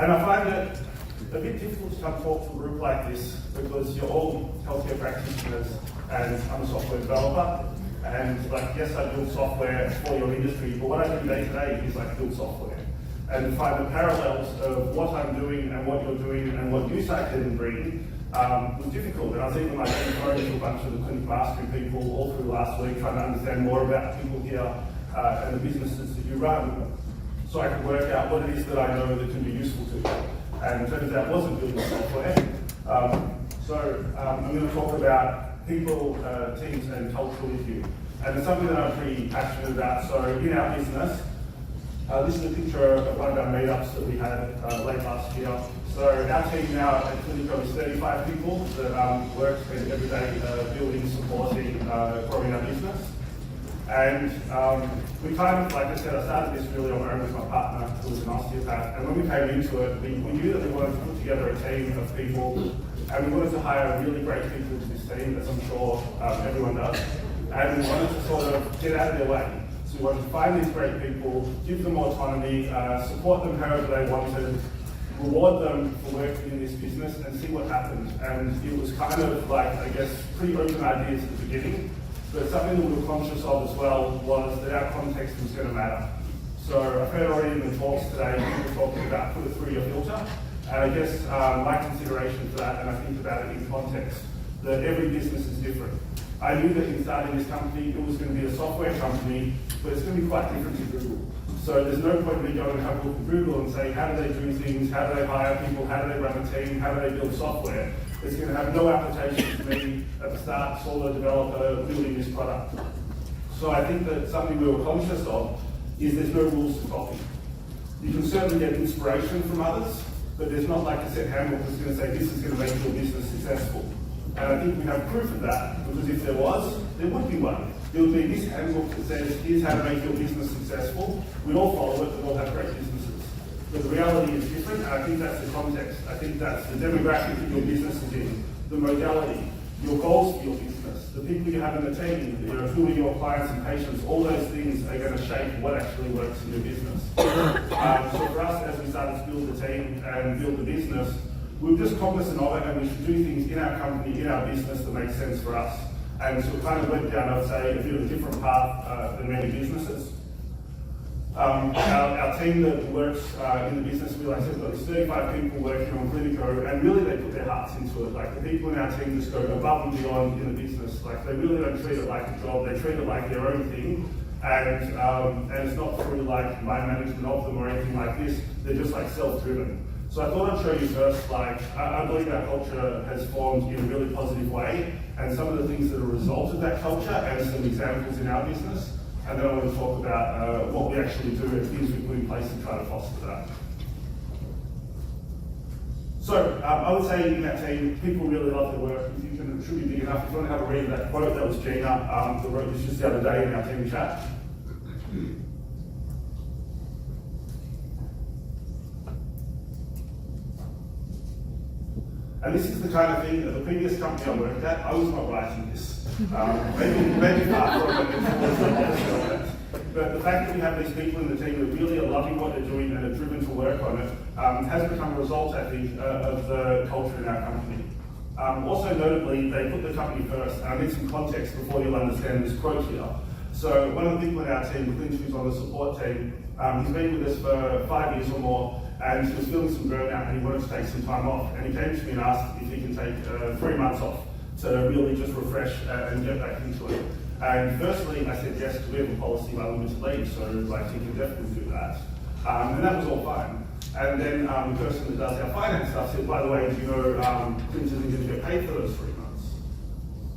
And I find it a bit difficult to come talk to a group like this because you're all healthcare practitioners and I'm a software developer. And like, yes, I build software for your industry, but what I do day to day is like build software. And find the parallels of what I'm doing and what you're doing and what use I can bring was difficult. And I was even like going to a bunch of the Cliniko mastery people all through last week, trying to understand more about people here and the businesses that you run, so I could work out what it is that I know that can be useful to you. And it turns out it wasn't building software. I'm going to talk about people, teams, and culture with you. And it's something that I'm pretty passionate about. So in our business, this is a picture of one of our meetups that we had late last year. So our team now at Cliniko is 35 people that work every day building, supporting, growing our business. And we kind of, like I said, I started this really on my own with my partner, who was an osteopath. And when we came into it, we knew that we wanted to put together a team of people, and we wanted to hire really great people to this team, as I'm sure everyone does. And we wanted to sort of get out of their way. So we wanted to find these great people, give them autonomy, support them however they wanted, reward them for working in this business, and see what happened. And it was kind of like, I guess, pretty open ideas at the beginning. But something that we were conscious of as well was that our context was going to matter. So I've heard already in the talks today, people talking about put it through your filter. And I guess my consideration for that, and I think about it in context, that every business is different. I knew that in starting this company, it was going to be a software company, but it's going to be quite different to Google. So there's no point in me going and have a look at Google and saying, how do they do things, how do they hire people, how do they run a team, how do they build software? It's going to have no application to me at the start, solo developer building this product. So I think that something we were conscious of is there's no rules to copy. You can certainly get inspiration from others, but there's not like a set handbook that's going to say this is going to make your business successful. And I think we have proof of that, because if there was, there would be one. There would be this handbook that says, here's how to make your business successful. We'd all follow it, we'd all have great businesses. But the reality is different, and I think that's the context. I think that's the demographic that your business is in, the modality, your goals for your business, the people you have in the team, who are your clients and patients, all those things are going to shape what actually works in your business. So for us, as we started to build the team and build the business, we were just cognizant of it, and we should do things in our company, in our business that make sense for us. And so we kind of went down, I'd say, a bit of a different path than many businesses. Our team that works in the business, like I said, we've got these 35 people working on Cliniko, and really they put their hearts into it. Like the people in our team just go above and beyond in the business. Like they really don't treat it like a job, they treat it like their own thing. And it's not through like my management of them or anything like this, they're just like self-driven. So I thought I'd show you first, like, I believe our culture has formed in a really positive way, and some of the things that are a result of that culture, and some examples in our business. And then I want to talk about what we actually do and things we put in place to try to foster that. So I would say in that team, people really love their work. If you can, it should be big enough. If you want to have a read of that quote, that was Gina, that wrote this just the other day in our team chat. And this is the kind of thing that the previous company I worked at, I was not writing this. Maybe part from it. But the fact that we have these people in the team that really are loving what they're doing and are driven to work on it has become a result, I think, of the culture in our company. Also notably, they put the company first. And I need some context before you'll understand this quote here. So one of the people in our team, Clint, who's on the support team, he's been with us for 5 years or more, and he was feeling some burnout and he wanted to take some time off. And he came to me and asked if he can take 3 months off to really just refresh and get back into it. And firstly, I said yes, because we have a policy about limited leave, so like he can definitely do that. And that was all fine. And then the person that does our finance stuff said, by the way, do you know Clint isn't going to get paid for those 3 months?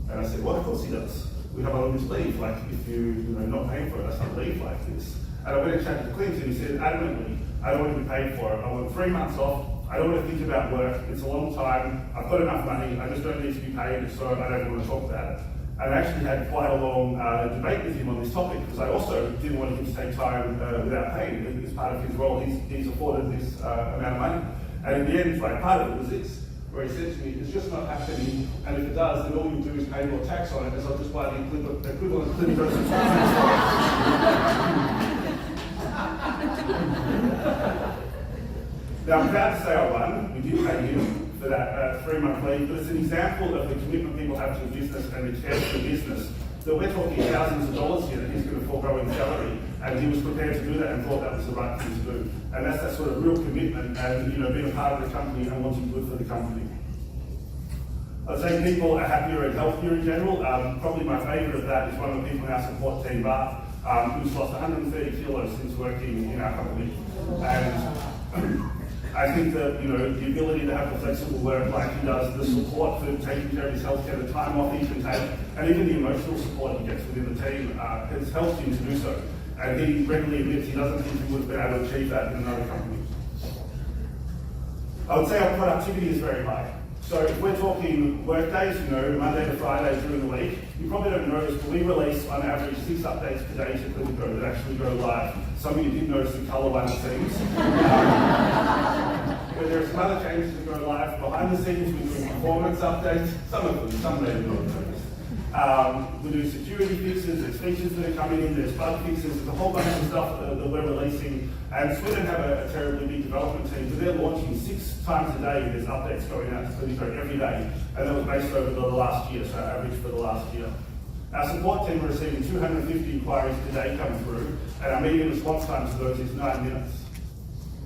And I said, well, of course he does. We have unlimited leave. Like if you're not paying for it, that's not leave like this. And I went and chatted to Clint and he said, adamantly, I don't want to be paid for it. I want 3 months off. I don't want to think about work. It's a long time. I've got enough money. I just don't need to be paid, so I don't want to talk about it. And I actually had quite a long debate with him on this topic because I also didn't want him to take time without paying. It's part of his role. He's afforded this amount of money. And in the end, like, part of it was this, where he said to me, it's just not happening, and if it does, then all you do is pay more tax on it, because I'll just buy the equivalent Cliniko subscription. Now, I'm proud to say I won. We did pay him for that 3-month leave, but it's an example of the commitment people have to the business and the care for the business. That we're talking thousands of dollars here that he's going to forego in salary, and he was prepared to do that and thought that was the right thing to do. And that's that sort of real commitment and being a part of the company and wanting good for the company. I'd say people are happier and healthier in general. Probably my favourite of that is one of the people in our support team, Bart, who's lost 130 kilos since working in our company. And I think that the ability to have a flexible work like he does, the support for taking care of his healthcare, the time off he can take, and even the emotional support he gets within the team has helped him to do so. And he regularly admits he doesn't think he would have been able to achieve that in another company. I would say our productivity is very high. So if we're talking work days, Monday to Friday during the week, you probably don't notice, but we release on average 6 updates per day to Cliniko that actually go live. Some of you did notice the colour one, it seems. But there are some other changes that go live behind the scenes. We do performance updates, some may have not noticed. We do security fixes, there's features that are coming in, there's bug fixes, there's a whole bunch of stuff that we're releasing. And we don't have a terribly big development team, but they're launching 6 times a day. There's updates going out to Cliniko every day. And that was based over the last year, so average for the last year. Our support team are receiving 250 inquiries per day come through, and our median response time to those is 9 minutes.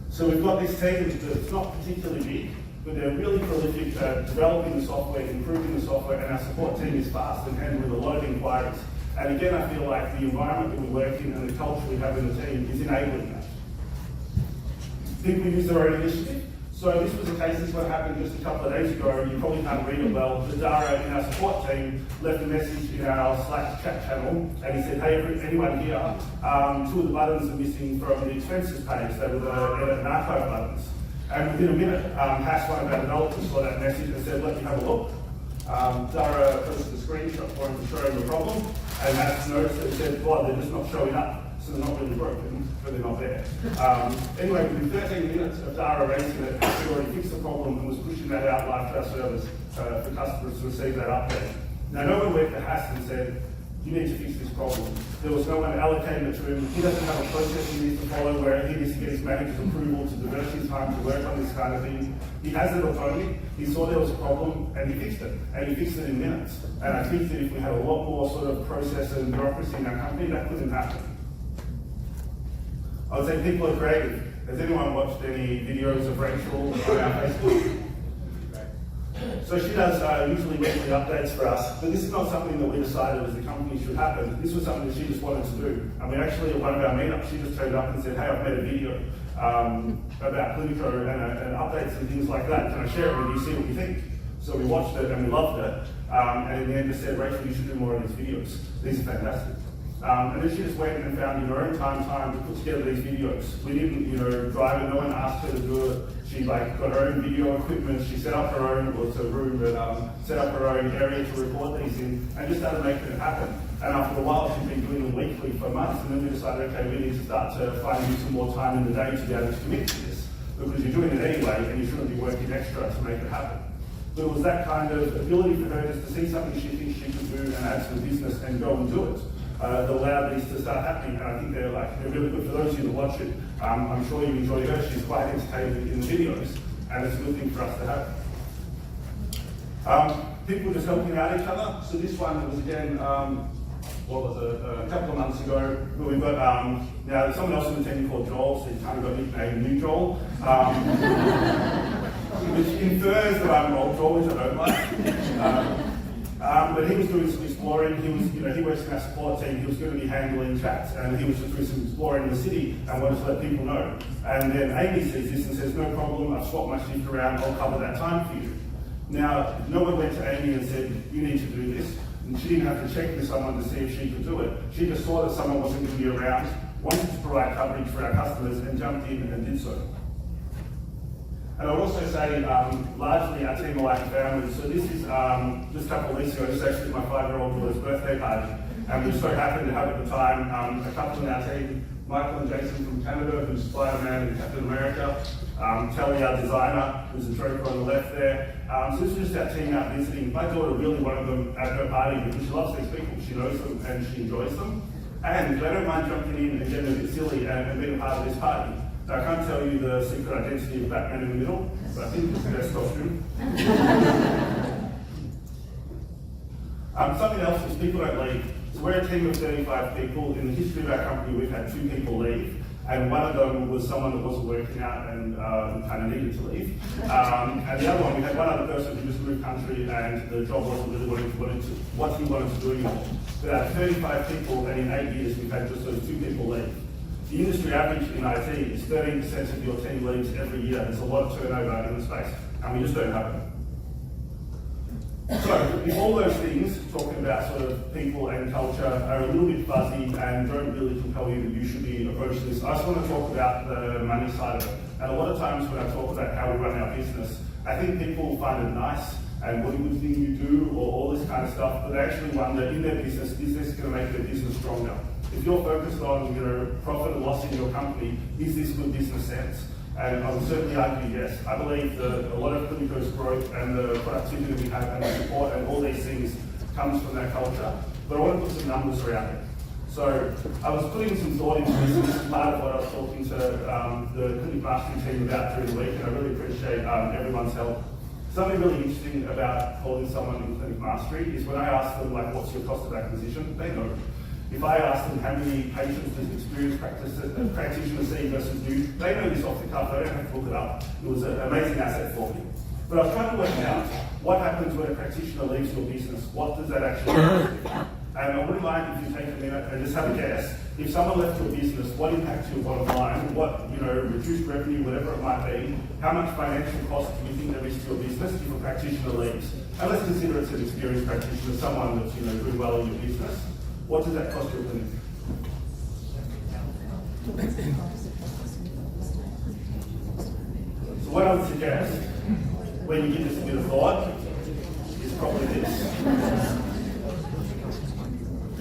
So we've got this team that's not particularly big, but they're really prolific at developing the software, improving the software, and our support team is fast and handling a lot of inquiries. And again, I feel like the environment that we work in and the culture we have in the team is enabling that. People use their own initiative. So this was a case, this one happened just a couple of days ago, you probably can't read it well, but Dara in our support team left a message in our Slack chat channel, and he said, hey, anyone here, 2 of the buttons are missing from the expenses page. They were the edit and archive buttons. And within a minute, Hash, one of our developers, saw that message and said, let me have a look. Dara posted a screenshot for him to show him the problem, and Hash noticed it and said, well, they're just not showing up. So they're not really broken, but they're not there. Anyway, within 13 minutes of Dara raising it, we already fixed the problem and was pushing that out live to our servers for customers to receive that update. Now, no one went to Hass and said, you need to fix this problem. There was no one allocating it to him. He doesn't have a process he needs to follow where he needs to get his manager's approval to divert his time to work on this kind of thing. He has it autonomy. He saw there was a problem and he fixed it. And he fixed it in minutes. And I think that if we had a lot more sort of process and bureaucracy in our company, that couldn't happen. I would say people are creative. Has anyone watched any videos of Rachel on our Facebook? So she does usually weekly updates for us, but this is not something that we decided as a company should happen. This was something that she just wanted to do. I mean, actually at one of our meetups, she just turned up and said, hey, I've made a video about Cliniko and updates and things like that. Can I share it with you, see what you think? So we watched it and we loved it. And in the end just said, Rachel, you should do more of these videos. These are fantastic. And then she just went and found in her own time to put together these videos. We didn't, drive it, no one asked her to do it. She got her own video equipment, she set up her own, well it's a room, but set up her own area to record these in, and just started making it happen. And after a while, she's been doing them weekly for months, and then we decided, okay, we need to start to find you some more time in the day to be able to commit to this, because you're doing it anyway, and you shouldn't be working extra to make it happen. But it was that kind of ability for her just to see something she thinks she could do and add to the business and go and do it. That allowed these to start happening, and I think they're really good for those of you that watch it. I'm sure you enjoy her. She's quite entertaining in the videos, and it's a good thing for us to have. People just helping out each other. So this one was again, a couple of months ago, where we've got now there's someone else in the team called Joel, so he's kind of got nicknamed New Joel, which infers that I'm old Joel, which I don't like. But he was doing some exploring. He works in our support team. He was going to be handling chats, and he was just doing some exploring in the city and wanted to let people know. And then Amy sees this and says, "No problem. I've swapped my shift around. I'll cover that time for you." Now, no one went to Amy and said, "You need to do this." And she didn't have to check with someone to see if she could do it. She just saw that someone wasn't going to be around, wanted to provide coverage for our customers, and jumped in and did so. And I would also say, largely our team are like a family. So this is, just a couple of weeks ago, this is actually my 5-year-old daughter's birthday party. And we were so happy to have at the time a couple in our team, Michael and Jason from Canada, who's Spider-Man and Captain America, Kelly, our designer, who's the Joker on the left there. So this is just our team out visiting. My daughter really wanted them at her party because she loves these people, she knows them and she enjoys them. And they don't mind jumping in and getting a bit silly and being a part of this party. Now, I can't tell you the secret identity of Batman in the middle, but I think it's the best costume. Something else is people don't leave. So we're a team of 35 people. In the history of our company, we've had 2 people leave. And one of them was someone that wasn't working out and kind of needed to leave. And the other one, we had one other person who just moved country and the job wasn't really what he wanted to do anymore. But out of 35 people, and in 8 years, we've had just those 2 people leave. The industry average in IT is 13% of your team leaves every year. There's a lot of turnover in the space, and we just don't have it. So, if all those things, talking about sort of people and culture, are a little bit fuzzy and don't really compel you that you should be approaching this, I just want to talk about the money side of it. And a lot of times when I talk about how we run our business, I think people find it nice and what a good thing you do or all this kind of stuff, but they actually wonder in their business, is this going to make their business stronger? If you're focused on profit and loss in your company, is this good business sense? And I would certainly argue yes. I believe that a lot of Cliniko's growth and the productivity we have and the support and all these things comes from that culture. But I want to put some numbers around it. So I was putting some thought into this, and this is part of what I was talking to the Clinic Mastery team about during the week, and I really appreciate everyone's help. Something really interesting about holding someone in Clinic Mastery is when I ask them, like, what's your cost of acquisition? They know. If I ask them how many patients does experienced practitioners see versus new, they know this off the cuff, they don't have to look it up. It was an amazing asset for me. But I was trying to work out what happens when a practitioner leaves your business. What does that actually mean? And I wouldn't mind if you take a minute and just have a guess. If someone left your business, what impacts your bottom line? What, reduced revenue, whatever it might be? How much financial cost do you think there is to your business if a practitioner leaves? And let's consider it's an experienced practitioner, someone that's doing well in your business. What does that cost your clinic? So what I would suggest, when you give this a bit of thought, is probably this.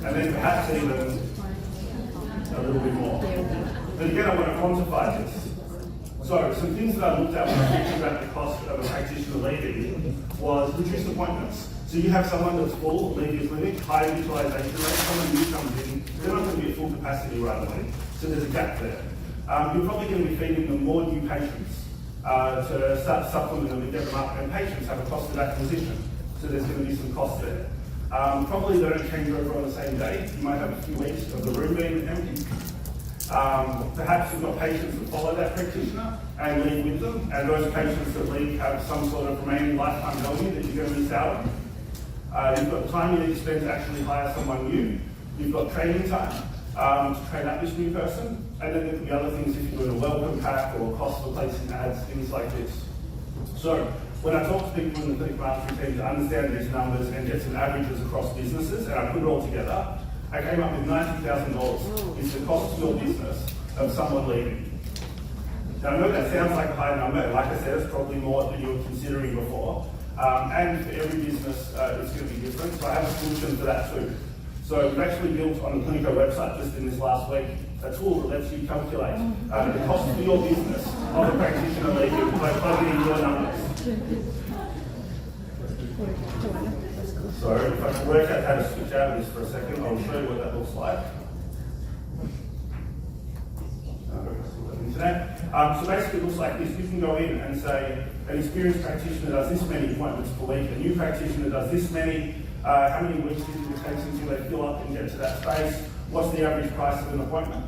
And then perhaps even a little bit more. But again, I want to quantify this. So some things that I looked at when I was thinking about the cost of a practitioner leaving was reduced appointments. So you have someone that's full, leave your clinic, high utilisation rate, someone new comes in, they're not going to be at full capacity right away. So there's a gap there. You're probably going to be feeding them more new patients to start supplement them and get them up, and patients have a cost of acquisition. So there's going to be some cost there. Probably they don't change over on the same day. You might have a few weeks of the room being empty. Perhaps you've got patients that follow that practitioner and leave with them, and those patients that leave have some sort of remaining lifetime value that you're going to miss out on. You've got time you need to spend to actually hire someone new. You've got training time to train up this new person, and then there could be other things if you're doing a welcome pack or cost for placing ads, things like this. So when I talk to people in the Clinic Mastery team to understand these numbers and get some averages across businesses, and I put it all together, I came up with $90,000 is the cost to your business of someone leaving. Now I know that sounds like a high number, like I said, it's probably more than you were considering before. And for every business, it's going to be different. So I have a solution for that too. So we've actually built on the Cliniko website just in this last week a tool that lets you calculate the cost for your business of a practitioner leaving by plugging in your numbers. So if I can work out how to switch out of this for a second, I'll show you what that looks like. So basically it looks like this. You can go in and say an experienced practitioner does this many appointments per week, a new practitioner does this many, how many weeks do you take until they fill up and get to that space, what's the average price of an appointment?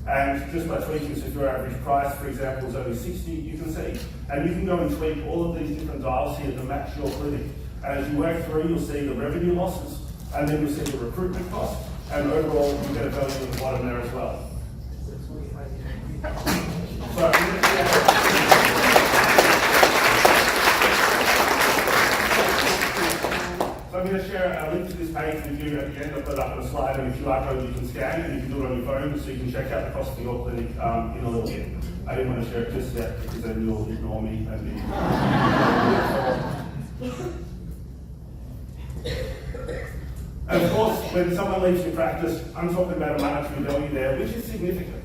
And just by tweaking, so if your average price, for example, is only 60, you can see. And you can go and tweak all of these different dials here to match your clinic. And as you work through, you'll see the revenue losses, and then you'll see the recruitment cost, and overall you get a value at the bottom there as well. So I'm going to share a link to this page with you at the end. I'll put it up on a slide and a QR code you can scan, and you can do it on your phone so you can check out the cost of your clinic in a little bit. I didn't want to share it just yet because then you'll ignore me and me. And of course, when someone leaves your practice, I'm talking about a monetary value there, which is significant.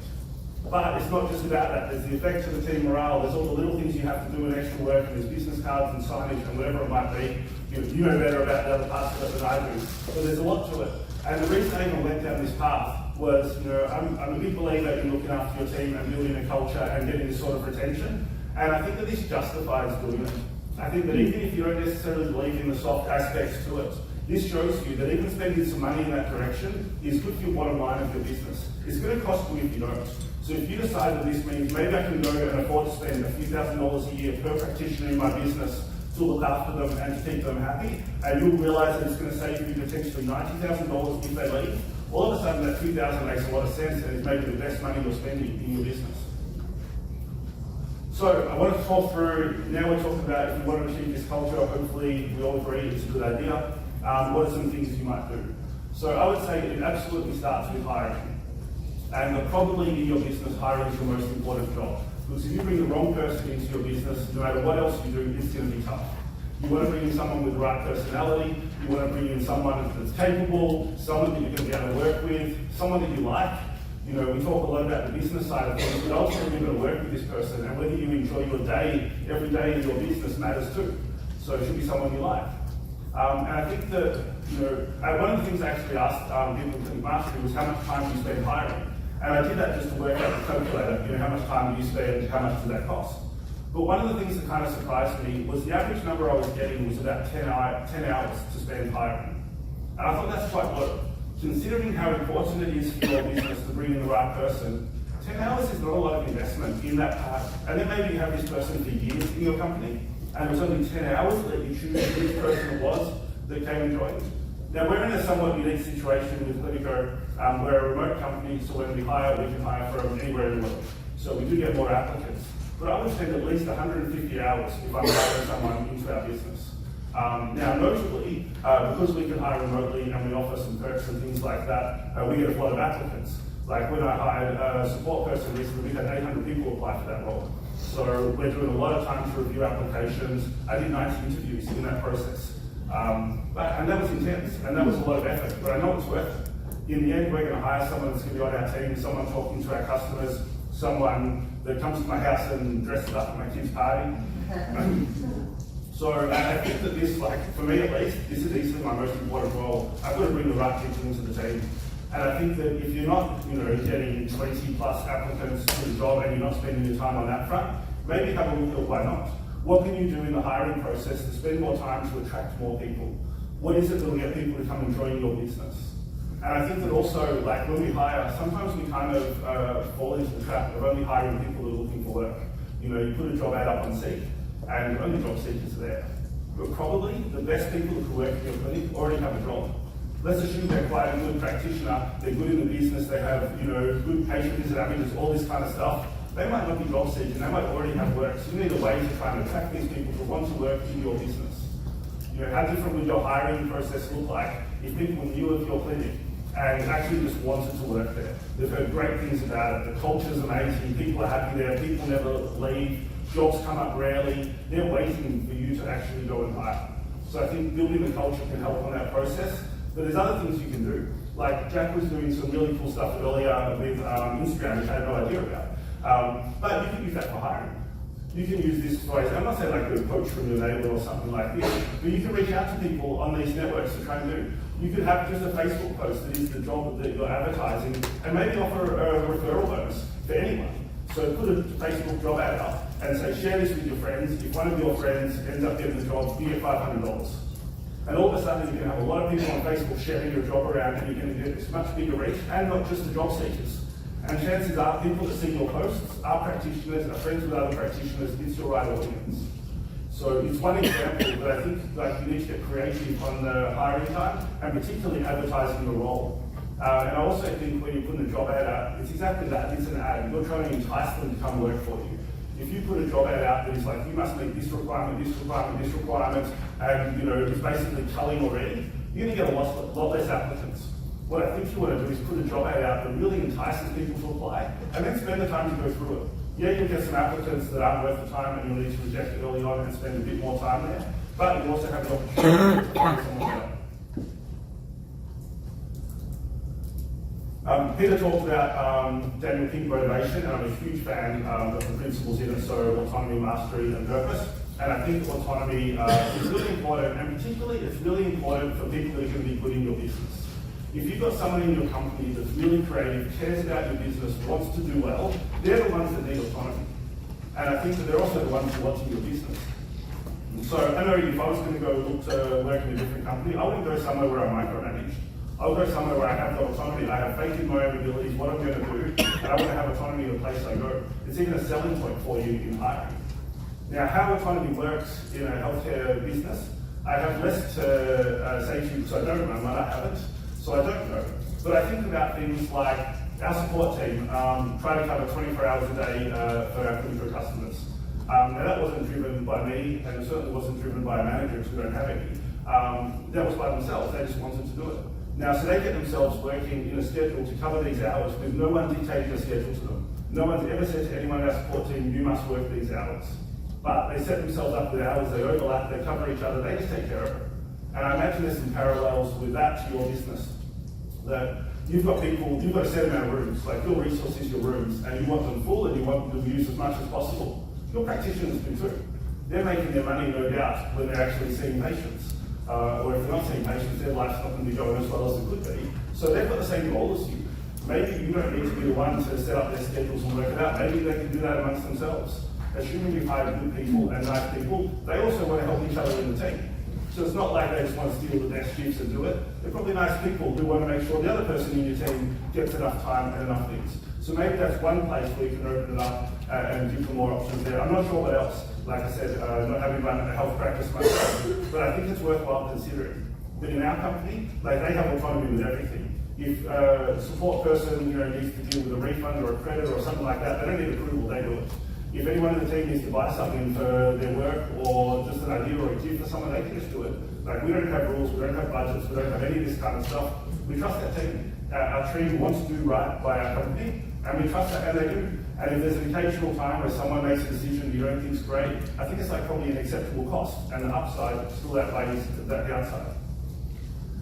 But it's not just about that. There's the effect to the team morale. There's all the little things you have to do in extra work, and there's business cards and signage and whatever it might be. You know better about the other parts of it than I do. So there's a lot to it. And the reason I even went down this path was, I'm a big believer in looking after your team and building a culture and getting this sort of retention. And I think that this justifies doing it. I think that even if you don't necessarily believe in the soft aspects to it, this shows you that even spending some money in that direction is good for your bottom line of your business. It's going to cost you if you don't. So if you decide that this means maybe I can go and afford to spend a few $1,000s a year per practitioner in my business to look after them and to keep them happy, and you'll realise that it's going to save you potentially $90,000 if they leave, all of a sudden that $2,000 makes a lot of sense and is maybe the best money you're spending in your business. So I want to talk through, now we're talking about if you want to achieve this culture, hopefully we all agree it's a good idea. What are some things you might do? So I would say it absolutely starts with hiring. And probably in your business, hiring is your most important job. Because if you bring the wrong person into your business, no matter what else you do, it's going to be tough. You want to bring in someone with the right personality, you want to bring in someone that's capable, someone that you're going to be able to work with, someone that you like. We talk a lot about the business side of things, but ultimately you're going to work with this person, and whether you enjoy your day, every day in your business matters too. So it should be someone you like. And I think that, one of the things I actually asked people in Cliniko Mastery was how much time do you spend hiring? And I did that just to work out the calculator, how much time do you spend, how much does that cost? But one of the things that kind of surprised me was the average number I was getting was about 10 hours to spend hiring. And I thought that's quite low. Considering how important it is for your business to bring in the right person, 10 hours is not a lot of investment in that part. And then maybe you have this person for years in your company, and it was only 10 hours that you choose who this person was that came and joined. Now we're in a somewhat unique situation with Cliniko. We're a remote company, so when we can hire from anywhere in the world. So we do get more applicants. But I would spend at least 150 hours if I'm hiring someone into our business. Now, notably, because we can hire remotely and we offer some perks and things like that, we get a lot of applicants. Like when I hired a support person recently, we had 800 people apply for that role. So we're doing a lot of time to review applications. I did 90 interviews in that process. And that was intense, and that was a lot of effort, but I know it's worth it. In the end, we're going to hire someone that's going to be on our team, someone talking to our customers, someone that comes to my house and dresses up at my kid's party. So I think that this, for me at least, this is easily my most important role. I've got to bring the right people into the team. And I think that if you're not, getting 20 plus applicants to the job and you're not spending your time on that front, maybe have a look at why not. What can you do in the hiring process to spend more time to attract more people? What is it that will get people to come and join your business? And I think that also, when we hire, sometimes we kind of fall into the trap of only hiring people who are looking for work. You put a job ad up on Seek, and only job seekers are there. But probably the best people who work in your clinic already have a job. Let's assume they're quite a good practitioner, they're good in the business, they have good patient visit averages, all this kind of stuff. They might not be job seeking, they might already have work. So you need a way to try and attract these people to want to work in your business. How different would your hiring process look like if people knew of your clinic and actually just wanted to work there? They've heard great things about it, the culture's amazing, people are happy there, people never leave, jobs come up rarely, they're waiting for you to actually go and hire. So I think building the culture can help on that process, but there's other things you can do. Like Jack was doing some really cool stuff earlier with Instagram, which I had no idea about. But you can use that for hiring. You can use this phrase, I'm not saying do a poach from your neighbour or something like this, but you can reach out to people on these networks to try and do. You could have just a Facebook post that is the job that you're advertising, and maybe offer a referral bonus for anyone. So put a Facebook job ad up and say, share this with your friends. If one of your friends ends up getting the job, you get $500. And all of a sudden you can have a lot of people on Facebook sharing your job around, and you're going to get this much bigger reach, and not just the job seekers. And chances are people that see your posts are practitioners, are friends with other practitioners, it's your right audience. So it's one example, but I think you need to get creative on the hiring time, and particularly advertising the role. And I also think when you put a job ad out, it's exactly that, it's an ad. You're trying to entice them to come work for you. If you put a job ad out that is you must meet this requirement, this requirement, this requirement, and it's basically culling already, you're going to get a lot less applicants. What I think you want to do is put a job ad out that really entices people to apply, and then spend the time to go through it. Yeah, you'll get some applicants that aren't worth the time, and you'll need to reject it early on and spend a bit more time there, but you also have the opportunity to find someone better. Peter talked about Daniel Pink motivation, and I'm a huge fan of the principles in it, so autonomy, mastery, and purpose. And I think autonomy is really important, and particularly it's really important for people that are going to be good in your business. If you've got someone in your company that's really creative, cares about your business, wants to do well, they're the ones that need autonomy. And I think that they're also the ones watching your business. So I know if I was going to go look to work in a different company, I wouldn't go somewhere where I'm micromanaged. I would go somewhere where I have the autonomy, I have faith in my own abilities, what I'm going to do, and I want to have autonomy in the place I go. It's even a selling point for you in hiring. Now, how autonomy works in a healthcare business, I have less to say to you because I don't run one, I haven't, so I don't know. But I think about things like our support team try to cover 24 hours a day for our Cliniko customers. Now that wasn't driven by me, and it certainly wasn't driven by a manager because we don't have any. That was by themselves, they just wanted to do it. Now, so they get themselves working in a schedule to cover these hours with no one dictating a schedule to them. No one's ever said to anyone in our support team, you must work these hours. But they set themselves up with hours, they overlap, they cover each other, they just take care of it. And I imagine there's some parallels with that to your business. That you've got people, you've got a set amount of rooms, like your resource is your rooms, and you want them full and you want them to use as much as possible. Your practitioners do too. They're making their money, no doubt, when they're actually seeing patients. Or if they're not seeing patients, their life's not going to be going as well as it could be. So they've got the same goal as you. Maybe you don't need to be the one to set up their schedules and work it out. Maybe they can do that amongst themselves. Assuming you've hired good people and nice people, they also want to help each other in the team. So it's not like they just want to steal the best shifts and do it. They're probably nice people who want to make sure the other person in your team gets enough time and enough things. So maybe that's one place where you can open it up and give them more options there. I'm not sure what else. Like I said, not having run a health practice myself, but I think it's worthwhile considering. But in our company, like they have autonomy with everything. If a support person needs to deal with a refund or a credit or something like that, they don't need approval, they do it. If anyone in the team needs to buy something for their work or just an idea or a gift for someone, they can just do it. Like we don't have rules, we don't have budgets, we don't have any of this kind of stuff. We trust our team. Our team wants to do right by our company, and we trust that, and they do. And if there's an occasional time where someone makes a decision you don't think is great, I think it's like probably an acceptable cost, and the upside still outweighs that downside.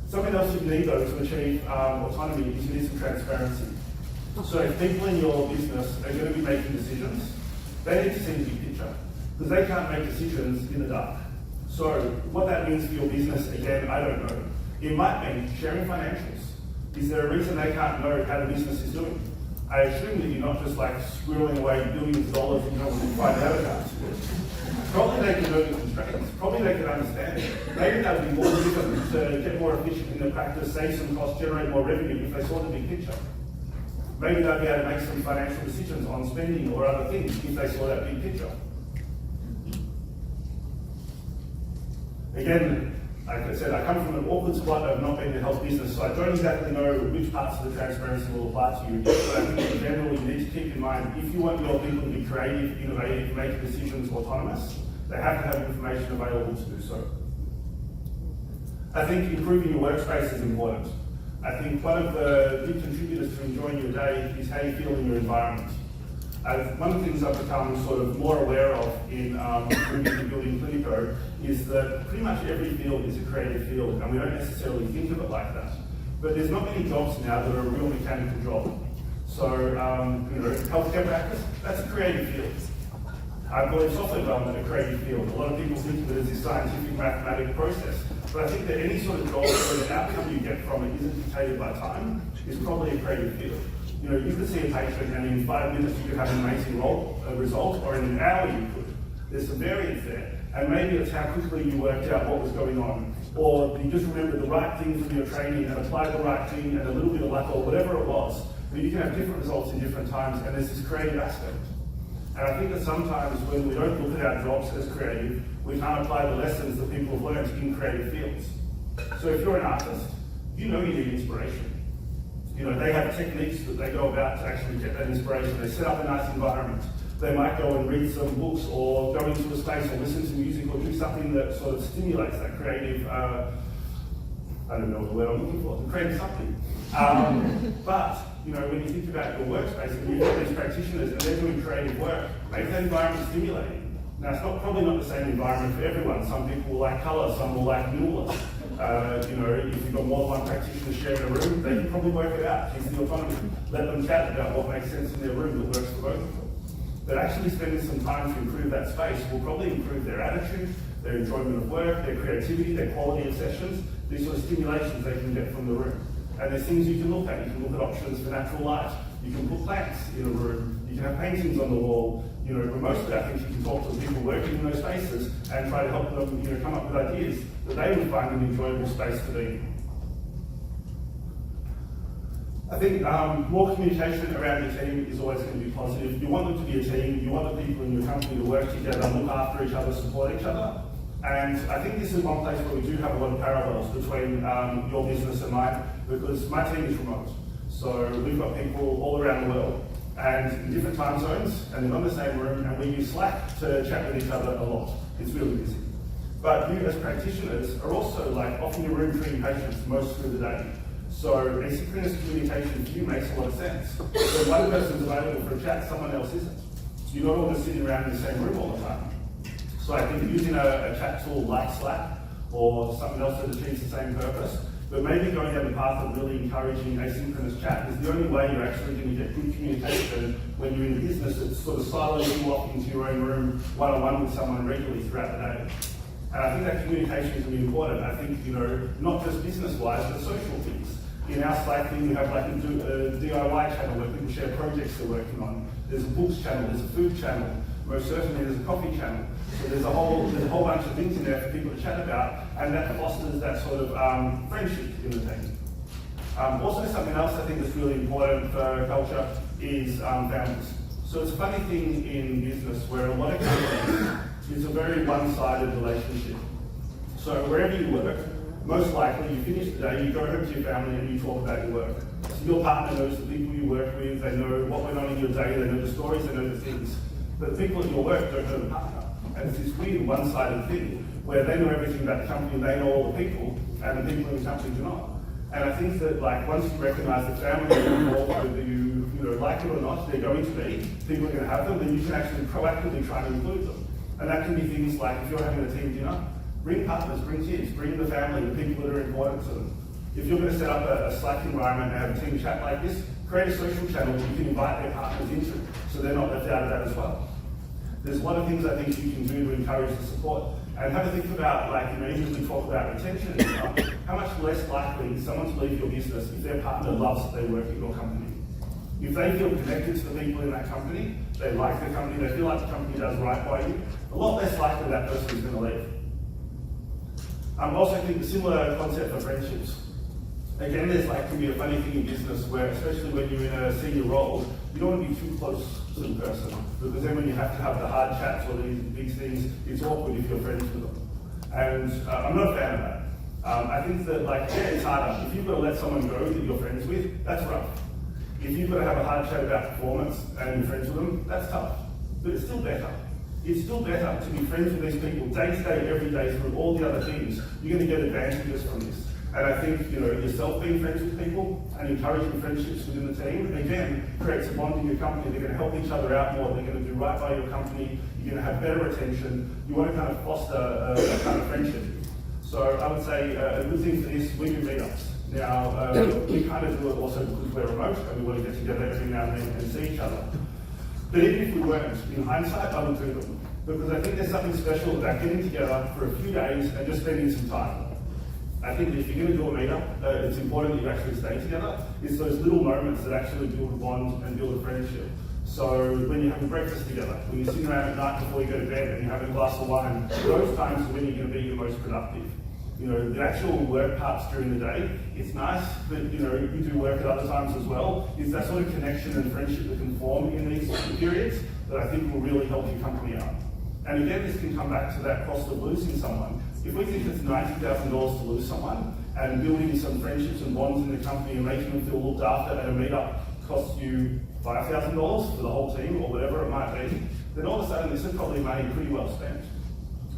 Something else you need though to achieve autonomy is you need some transparency. So if people in your business are going to be making decisions, they need to see the big picture, because they can't make decisions in the dark. So what that means for your business, again, I don't know. It might mean sharing financials. Is there a reason they can't know how the business is doing? I assume that you're not just like squirreling away billions of dollars and you don't want to find out about it. Probably they can know the constraints. Probably they can understand it. Maybe they would be more driven to get more efficient in their practice, save some costs, generate more revenue if they saw the big picture. Maybe they'll be able to make some financial decisions on spending or other things if they saw that big picture. Again, like I said, I come from an awkward spot of not being in the health business, so I don't exactly know which parts of the transparency will apply to you. But I think in general, you need to keep in mind, if you want your people to be creative, innovative, make decisions autonomous, they have to have information available to do so. I think improving your workspace is important. I think one of the big contributors to enjoying your day is how you feel in your environment. One of the things I've become sort of more aware of in building Cliniko is that pretty much every field is a creative field, and we don't necessarily think of it like that. But there's not many jobs now that are a real mechanical job. So, healthcare practice, that's a creative field. I believe software development a creative field. A lot of people think of it as this scientific mathematical process. But I think that any sort of job where the outcome you get from it isn't dictated by time is probably a creative field. You could see a patient and in 5 minutes you could have an amazing result, or in an hour you could. There's some variance there. And maybe it's how quickly you worked out what was going on. Or you just remembered the right thing from your training and applied the right thing and a little bit of luck or whatever it was. But you can have different results in different times, and there's this creative aspect. And I think that sometimes when we don't look at our jobs as creative, we can't apply the lessons that people have learned in creative fields. So if you're an artist, you know you need inspiration. They have techniques that they go about to actually get that inspiration. They set up a nice environment. They might go and read some books or go into a space or listen to music or do something that sort of stimulates that creative, I don't know the word I'm looking for, creative something. But when you think about your workspace and you've got these practitioners and they're doing creative work, make that environment stimulating. Now, it's probably not the same environment for everyone. Some people will like colour, some will like minimalist. If you've got more than one practitioner sharing a room, they can probably work it out. Use the autonomy. Let them chat about what makes sense in their room that works for both of them. But actually spending some time to improve that space will probably improve their attitude, their enjoyment of work, their creativity, their quality of sessions, these sort of stimulations they can get from the room. And there's things you can look at. You can look at options for natural light. You can put plants in a room. You can have paintings on the wall. You know, but mostly I think you can talk to the people working in those spaces and try to help them, you know, come up with ideas that they would find an enjoyable space to be in. I think more communication around your team is always going to be positive. You want them to be a team. You want the people in your company to work together, look after each other, support each other. And I think this is one place where we do have a lot of parallels between your business and mine, because my team is remote. So we've got people all around the world and in different time zones, and they're not in the same room, and we use Slack to chat with each other a lot. It's really busy. But you as practitioners are also like often in your room treating patients most of the day. So asynchronous communication for you makes a lot of sense. So one person's available for a chat, someone else isn't. So you're not all just sitting around in the same room all the time. So I think using a chat tool like Slack or something else that achieves the same purpose, but maybe going down the path of really encouraging asynchronous chat is the only way you're actually going to get good communication when you're in a business that's sort of siloed you off into your own room, one-on-one with someone regularly throughout the day. And I think that communication is really important. I think, you know, not just business-wise, but social things. In our Slack thing, we have like a DIY channel where people share projects they're working on. There's a books channel, there's a food channel, most certainly there's a coffee channel. So there's a whole bunch of things in there for people to chat about, and that fosters that sort of friendship in the team. Also, something else I think that's really important for culture is families. So it's a funny thing in business where a lot of companies, it's a very one-sided relationship. So wherever you work, most likely you finish the day, you go home to your family and you talk about your work. So your partner knows the people you work with, they know what went on in your day, they know the stories, they know the things. But the people at your work don't know the partner. And it's this weird one-sided thing where they know everything about the company and they know all the people, and the people in the company do not. And I think that like once you recognise the family you're involved, whether you like it or not, they're going to be, people are going to have them, then you can actually proactively try to include them. And that can be things like if you're having a team dinner, bring partners, bring kids, bring the family, the people that are important to them. If you're going to set up a Slack environment and have a team chat like this, create a social channel that you can invite their partners into, so they're not left out of that as well. There's a lot of things I think you can do to encourage the support. And have a think about, like, even as we talk about retention and stuff, how much less likely is someone to leave your business if their partner loves that they work at your company? If they feel connected to the people in that company, they like the company, they feel like the company does right by you, a lot less likely that person is going to leave. I also think a similar concept for friendships. Again, there's can be a funny thing in business where, especially when you're in a senior role, you don't want to be too close to the person, because then when you have to have the hard chats or these big things, it's awkward if you're friends with them. And I'm not a fan of that. I think that it's harder. If you've got to let someone go that you're friends with, that's rough. If you've got to have a hard chat about performance and you're friends with them, that's tough. But it's still better. It's still better to be friends with these people day to day, every day, through all the other things. You're going to get advantages from this. And I think, yourself being friends with people and encouraging friendships within the team, again, creates a bond in your company. They're going to help each other out more. They're going to do right by your company. You're going to have better retention. You want to kind of foster a kind of friendship. So I would say a good thing for this, we do meetups. Now, we kind of do it also because we're remote and we want to get together every now and then and see each other. But even if we weren't, in hindsight, I would do them. Because I think there's something special about getting together for a few days and just spending some time. I think that if you're going to do a meetup, it's important that you actually stay together. It's those little moments that actually build a bond and build a friendship. So when you're having breakfast together, when you're sitting around at night before you go to bed and you're having a glass of wine, those times are when you're going to be your most productive. The actual work parts during the day, it's nice that you do work at other times as well. It's that sort of connection and friendship that can form in these periods that I think will really help your company out. And again, this can come back to that cost of losing someone. If we think it's $90,000 to lose someone, and building some friendships and bonds in the company and making them feel looked after at a meetup costs you $5,000 for the whole team or whatever it might be, then all of a sudden this is probably money pretty well spent.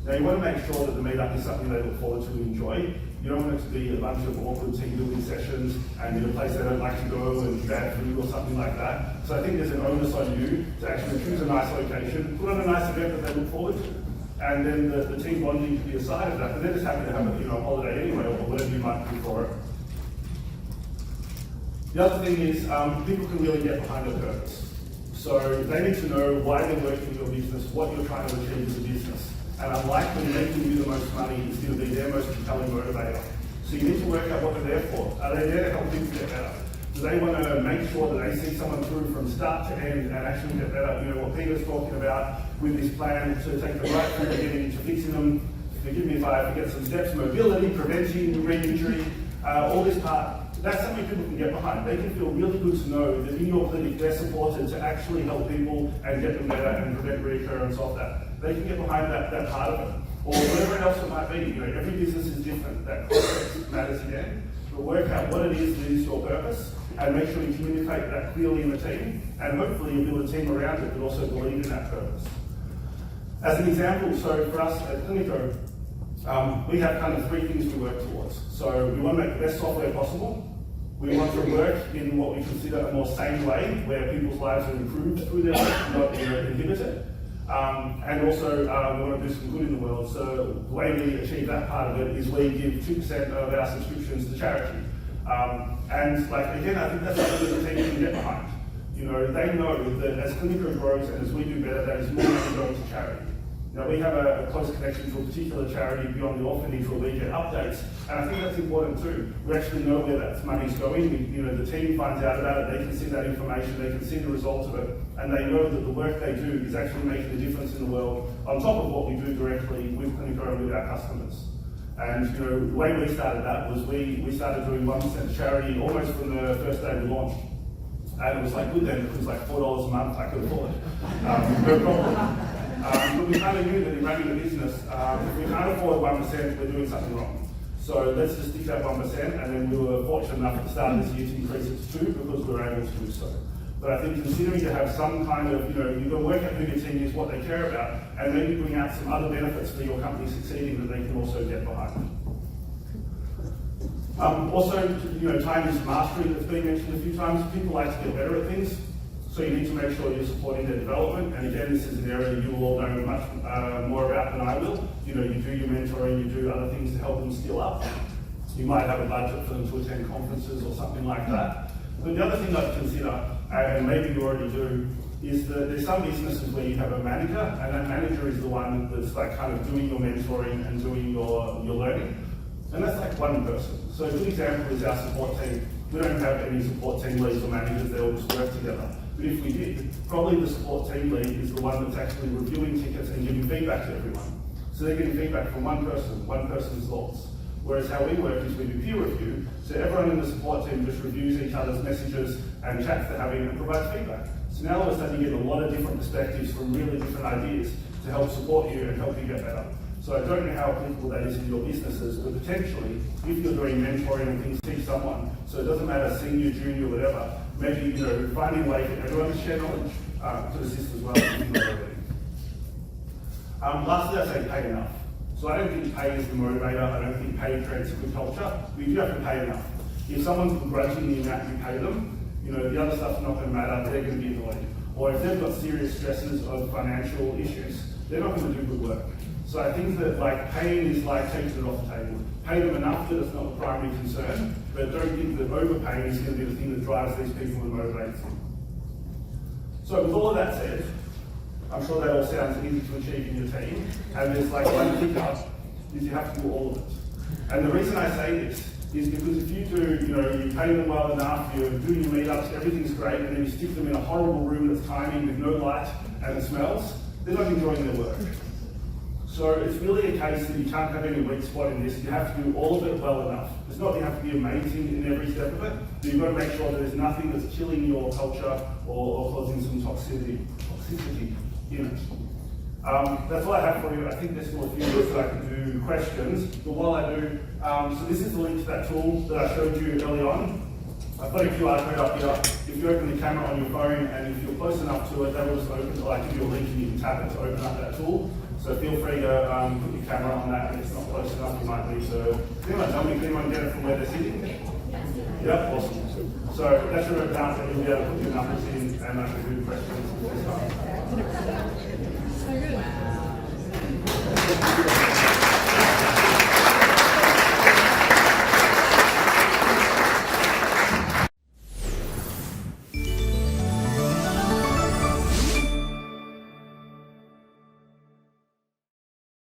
Now you want to make sure that the meetup is something they look forward to and enjoy. You don't want it to be a bunch of awkward team building sessions and in a place they don't like to go and bad food or something like that. So I think there's an onus on you to actually choose a nice location, put on a nice event that they look forward to. And then the team bonding to be a side of that, but they're just happy to have a holiday anyway, or whatever you might do for it. The other thing is people can really get behind a purpose. So they need to know why they're working in your business, what you're trying to achieve as a business. And unlikely making you the most money is going to be their most compelling motivator. So you need to work out what they're there for. Are they there to help people get better? Do they want to make sure that they see someone through from start to end and actually get better? You know, what Peter's talking about with this plan to take the right from the beginning to fixing them. Forgive me if I forget some steps: mobility, preventing re-injury, all this part. That's something people can get behind. They can feel really good to know that in your clinic they're supported to actually help people and get them better and prevent reoccurrence of that. They can get behind that part of it. Or whatever else it might be. You know, every business is different. That context matters again. But work out what it is that is your purpose and make sure you communicate that clearly in the team, and hopefully you build a team around it that also believe in that purpose. As an example, so for us at Cliniko, we have kind of three things we work towards. So we want to make the best software possible. We want to work in what we consider a more sane way, where people's lives are improved through their work, not inhibited. And also we want to do some good in the world. So the way we achieve that part of it is we give 2% of our subscriptions to charity. And like again, I think that's something that the team can get behind. You know, they know that as Cliniko grows and as we do better, that is more money going to charity. Now we have a close connection to a particular charity beyond the orphanage where we get updates, and I think that's important too. We actually know where that money's going. The team finds out about it, they can see that information, they can see the results of it, and they know that the work they do is actually making a difference in the world on top of what we do directly with Cliniko and with our customers. And you know, the way we started that was we started doing 1% charity almost from the first day we launched. And it was like good then, it was like $4 a month, I could afford it. No problem. But we kind of knew that in running a business, if we can't afford 1%, we're doing something wrong. So let's just stick that 1%, and then we were fortunate enough at the start of this year to increase it to 2% because we were able to do so. But I think considering to have some kind of, you've got to work out who your team is, what they care about, and maybe bring out some other benefits for your company succeeding that they can also get behind. Also, time is mastery that's been mentioned a few times. People like to get better at things. So you need to make sure you're supporting their development. And again, this is an area you will all know much more about than I will. You do your mentoring, you do other things to help them skill up. You might have a budget for them to attend conferences or something like that. But the other thing I'd consider, and maybe you already do, is that there's some businesses where you have a manager, and that manager is the one that's like kind of doing your mentoring and doing your learning. And that's like one person. So a good example is our support team. We don't have any support team leads or managers, they all just work together. But if we did, probably the support team lead is the one that's actually reviewing tickets and giving feedback to everyone. So they're getting feedback from one person's thoughts. Whereas how we work is we do peer review, so everyone in the support team just reviews each other's messages and chats they're having and provides feedback. So now all of a sudden you get a lot of different perspectives from really different ideas to help support you and help you get better. So I don't know how applicable that is in your businesses, but potentially, if you're doing mentoring and things, teach someone. So it doesn't matter senior, junior, whatever. Maybe finding a way for everyone to share knowledge to assist as well. Lastly, I say pay enough. So I don't think pay is the motivator. I don't think pay creates a good culture. But you do have to pay enough. If someone's begrudging the amount you pay them, the other stuff's not going to matter. They're going to be annoyed. Or if they've got serious stresses of financial issues, they're not going to do good work. So I think that paying is like taking it off the table. Pay them enough that it's not the primary concern, but don't think that overpaying is going to be the thing that drives these people and motivates them. So with all of that said, I'm sure that all sounds easy to achieve in your team, and there's one hiccup, is you have to do all of it. And the reason I say this is because if you do, you pay them well enough, you're doing your meetups, everything's great, and then you stick them in a horrible room that's tiny with no light and it smells, they're not enjoying their work. So it's really a case that you can't have any weak spot in this. You have to do all of it well enough. It's not that you have to be amazing in every step of it, but you've got to make sure that there's nothing that's killing your culture or causing some toxicity in it. That's all I have for you. I think there's still a few minutes that I can do questions, but while I do, so this is the link to that tool that I showed you early on. I've got a QR code up here. If you open the camera on your phone and if you're close enough to it, that will just open, give you a link and you can tap it to open up that tool. So feel free to put your camera on that, and if it's not close enough, you might need to. Can anyone get it from where they're sitting? Yeah, awesome. So that should open up, and you'll be able to put your numbers in, and I can do questions this time. So good.